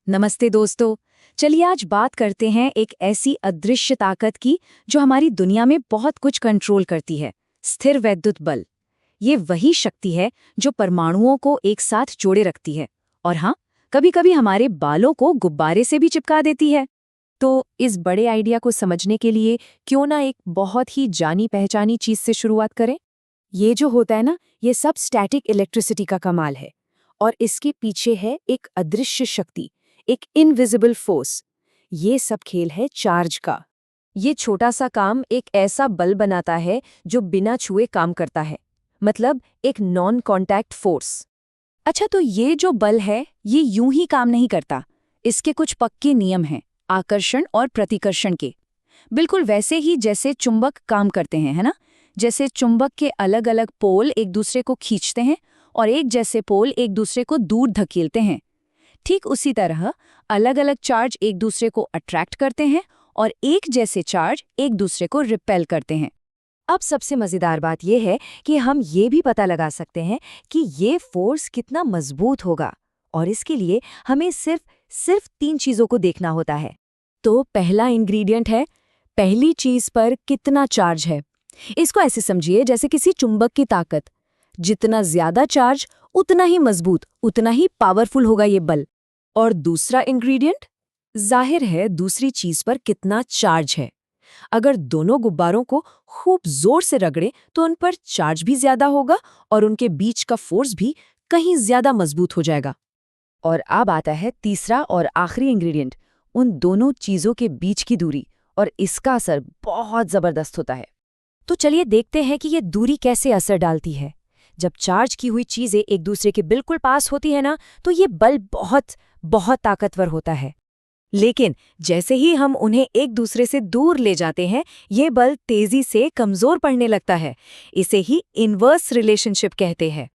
नमस्ते दोस्तों। चलिए आज बात करते हैं एक ऐसी अदृश्य ताकत की जो हमारी दुनिया में बहुत कुछ कंट्रोल करती है। स्थिर वैद्युत बल। ये वही शक्ति है जो परमाणुओं को एक साथ जोड़े रखती है और हाँ, कभी-कभी हमारे बालों को गुब्बारे से भी चिपका देती है। तो इस बड़े आइडिया को समझने के लिए क्यों ना एक बहुत ही जानी पहचानी चीज से शुरुआत करें। ये जो होता है ना, ये सब स्टैटिक इलेक्ट्रिसिटी का कमाल है और इसके पीछे है एक अदृश्य शक्ति, एक इनविजिबल फोर्स। ये सब खेल है चार्ज का। ये छोटा सा काम एक ऐसा बल बनाता है जो बिना छुए काम करता है, मतलब एक नॉन कॉन्टैक्ट फोर्स। अच्छा, तो ये जो बल है ये यूं ही काम नहीं करता। इसके कुछ पक्के नियम हैं, आकर्षण और प्रतिकर्षण के। बिल्कुल वैसे ही जैसे चुंबक काम करते हैं, है ना। जैसे चुंबक के अलग अलग पोल एक दूसरे को खींचते हैं और एक जैसे पोल एक दूसरे को दूर धकेलते हैं, ठीक उसी तरह अलग अलग चार्ज एक दूसरे को अट्रैक्ट करते हैं और एक जैसे चार्ज एक दूसरे को रिपेल करते हैं। अब सबसे मजेदार बात यह है कि हम ये भी पता लगा सकते हैं कि ये फोर्स कितना मजबूत होगा, और इसके लिए हमें सिर्फ 3 चीजों को देखना होता है। तो पहला इंग्रेडिएंट है, पहली चीज पर कितना चार्ज है। इसको ऐसे समझिए जैसे किसी चुंबक की ताकत। जितना ज्यादा चार्ज उतना ही मजबूत, उतना ही पावरफुल होगा ये बल। और दूसरा इंग्रेडिएंट, जाहिर है दूसरी चीज पर कितना चार्ज है। अगर दोनों गुब्बारों को खूब जोर से रगड़े तो उन पर चार्ज भी ज्यादा होगा और उनके बीच का फोर्स भी कहीं ज्यादा मजबूत हो जाएगा। और अब आता है तीसरा और आखिरी इंग्रेडिएंट, उन दोनों चीजों के बीच की दूरी, और इसका असर बहुत जबरदस्त होता है। तो चलिए देखते हैं कि ये दूरी कैसे असर डालती है। जब चार्ज की हुई चीजें एक दूसरे के बिल्कुल पास होती है ना, तो ये बल बहुत ताकतवर होता है। लेकिन जैसे ही हम उन्हें एक दूसरे से दूर ले जाते हैं, ये बल तेजी से कमजोर पड़ने लगता है। इसे ही इनवर्स रिलेशनशिप कहते हैं।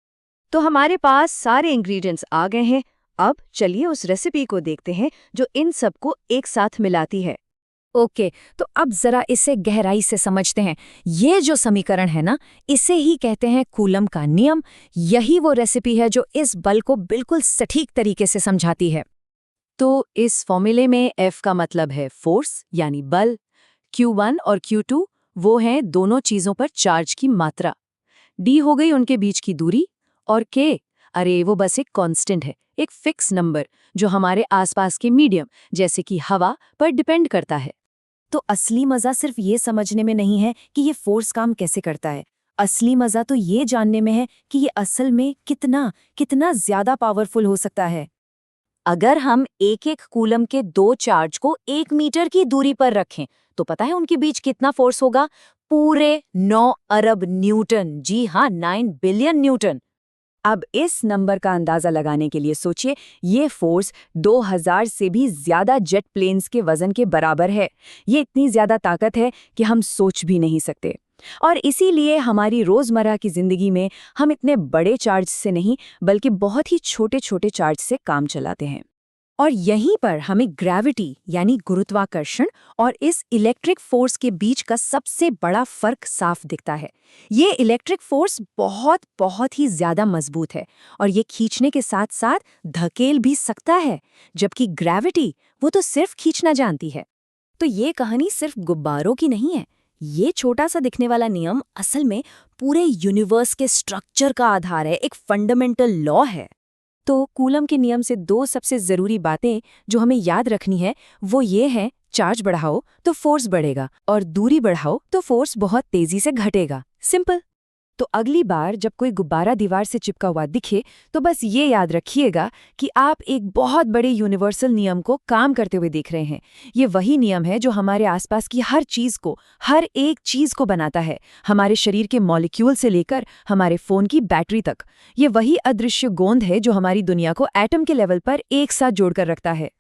तो हमारे पास सारे इंग्रेडिएंट्स आ गए हैं। अब चलिए उस रेसिपी को देखते हैं जो इन सबको एक साथ मिलाती है। ओके, तो अब जरा इसे गहराई से समझते हैं। ये जो समीकरण है ना, इसे ही कहते हैं कूलम का नियम। यही वो रेसिपी है जो इस बल को बिल्कुल सटीक तरीके से समझाती है। तो इस फॉर्मूले में F का मतलब है फोर्स यानी बल, Q1 और Q2 वो हैं दोनों चीजों पर चार्ज की मात्रा, D हो गई उनके बीच की दूरी, और K, अरे वो बस एक कांस्टेंट है, एक फिक्स नंबर जो हमारे आसपास के मीडियम जैसे कि हवा पर डिपेंड करता है। तो असली मजा सिर्फ ये समझने में नहीं है कि ये फोर्स काम कैसे करता है। असली मजा तो ये जानने में है कि ये असल में कितना ज्यादा पावरफुल हो सकता है। अगर हम एक एक कूलम के 2 चार्ज को 1 मीटर की दूरी पर रखें तो पता है उनके बीच कितना फोर्स होगा? पूरे 9 अरब न्यूटन। जी हाँ, 9 बिलियन न्यूटन। अब इस नंबर का अंदाजा लगाने के लिए सोचिए, ये फोर्स 2000 से भी ज्यादा जेट प्लेन्स के वजन के बराबर है। ये इतनी ज्यादा ताकत है कि हम सोच भी नहीं सकते। और इसीलिए हमारी रोजमर्रा की जिंदगी में हम इतने बड़े चार्ज से नहीं बल्कि बहुत ही छोटे छोटे चार्ज से काम चलाते हैं। और यहीं पर हमें ग्रेविटी यानी गुरुत्वाकर्षण और इस इलेक्ट्रिक फोर्स के बीच का सबसे बड़ा फर्क साफ दिखता है। ये इलेक्ट्रिक फोर्स बहुत ही ज्यादा मजबूत है और ये खींचने के साथ साथ धकेल भी सकता है, जबकि ग्रेविटी वो तो सिर्फ खींचना जानती है। तो ये कहानी सिर्फ गुब्बारों की नहीं है। ये छोटा सा दिखने वाला नियम असल में पूरे यूनिवर्स के स्ट्रक्चर का आधार है, एक फंडामेंटल लॉ है। तो कूलम के नियम से 2 सबसे जरूरी बातें जो हमें याद रखनी है वो ये है, चार्ज बढ़ाओ तो फोर्स बढ़ेगा और दूरी बढ़ाओ तो फोर्स बहुत तेजी से घटेगा। सिंपल। तो अगली बार जब कोई गुब्बारा दीवार से चिपका हुआ दिखे तो बस ये याद रखिएगा कि आप एक बहुत बड़े यूनिवर्सल नियम को काम करते हुए देख रहे हैं। ये वही नियम है जो हमारे आसपास की हर एक चीज को बनाता है, हमारे शरीर के मॉलिक्यूल से लेकर हमारे फोन की बैटरी तक। ये वही अदृश्य गोंद है जो हमारी दुनिया को एटम के लेवल पर एक साथ जोड़कर रखता है।